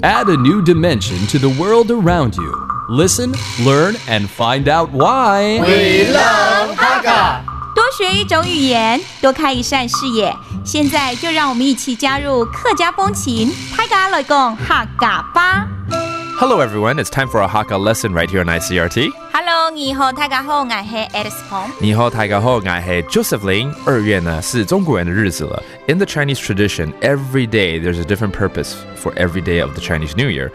Add a new dimension to the world around you. Listen, learn, and find out why. We love Hakka. 多学一种语言，多开一扇视野。现在就让我们一起加入客家风情，大家來講客家吧。Hello everyone, it's time for a Hakka lesson right here on ICRT. Hello， 你好，大家好，我係 Alice Pong。你好，大家好，我係 Josephine。2月呢是中国人的日子了。In the Chinese tradition, every day there's a different purpose for every day of the Chinese New Year.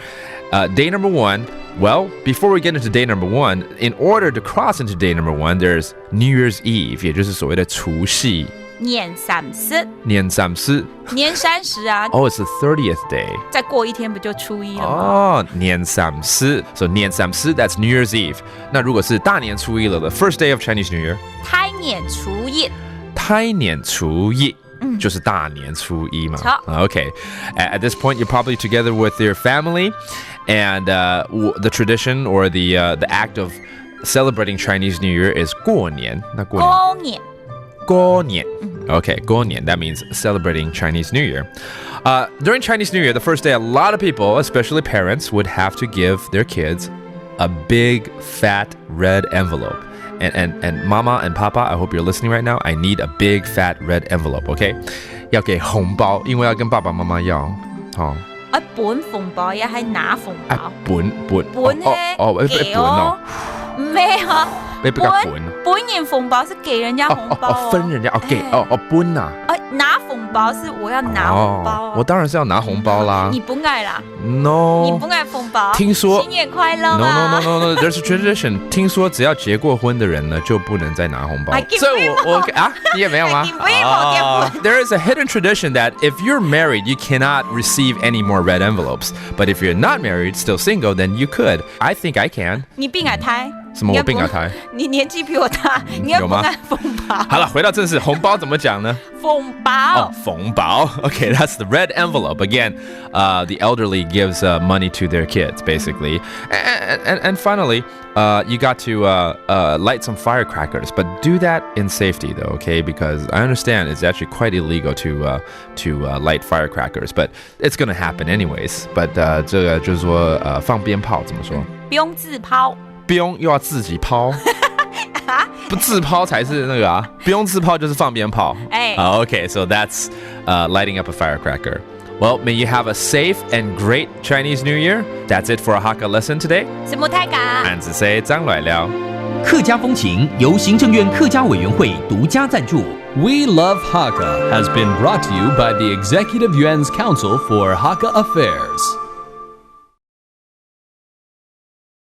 Day number 1, well, before we get into day number 1, in order to cross into day number 1, there's New Year's Eve, 也就是所谓的除夕。年30，年30啊。Oh, it's the 30th day. 再過一天不就初一了嗎？哦，年30 So 年30 that's New Year's Eve. 那如果是大年初一了 the first day of Chinese New Year. 胎年初一。胎年初一。就是大年初一嘛。Okay. At this point, you're probably together with your family, and the tradition or the act of celebrating Chinese New Year is 过年。那过年。过年。Okay, 过年. That means celebrating Chinese New Year. During Chinese New Year, the first day, a lot of people, especially parents, would have to give their kids a big, fat, red envelope. And Mama and Papa, I hope you're listening right now. I need a big, fat, red envelope, okay? 要給紅包，因為要跟爸爸媽媽要。好。本紅包也係拿紅包。本給哦。咩啊？本人紅包是給人家紅包分人家給本啊。拿紅包是我要拿紅包。我當然是要拿紅包啦。你不愛啦 ？No。你不愛紅包？聽說新年快樂 No. There's a tradition. 聽說只要結過婚的人呢，就不能再拿紅包。所以我你也沒有嗎？There is a hidden tradition that if you're married, you cannot receive any more red envelopes. But if you're not married, still single, then you could. I think I can. 你病海苔？什么我病海苔？你年紀比我大，你要不愛紅包？好了，回到正式，紅包怎麼講呢？紅包。紅包。Okay, that's the red envelope. Again, the elderly gives money to their kids, basically. And finally, you got to light some firecrackers, but do that in safety, though, okay? Because I understand it's actually quite illegal to light firecrackers, but it's going to happen anyways. But 这个就是说放鞭炮怎么说？不用自拋。不用又要自己拋。不自拋才是那個啊，不用自拋就是放鞭炮。Okay, so that's lighting up a firecracker. Well, may you have a safe and great Chinese New Year. That's it for a Hakka lesson today. 什麼太嘎？俺只say 張來了。客家風情由行政院客家委員會獨家贊助。We Love Hakka has been brought to you by the Executive Yuan's Council for Hakka Affairs.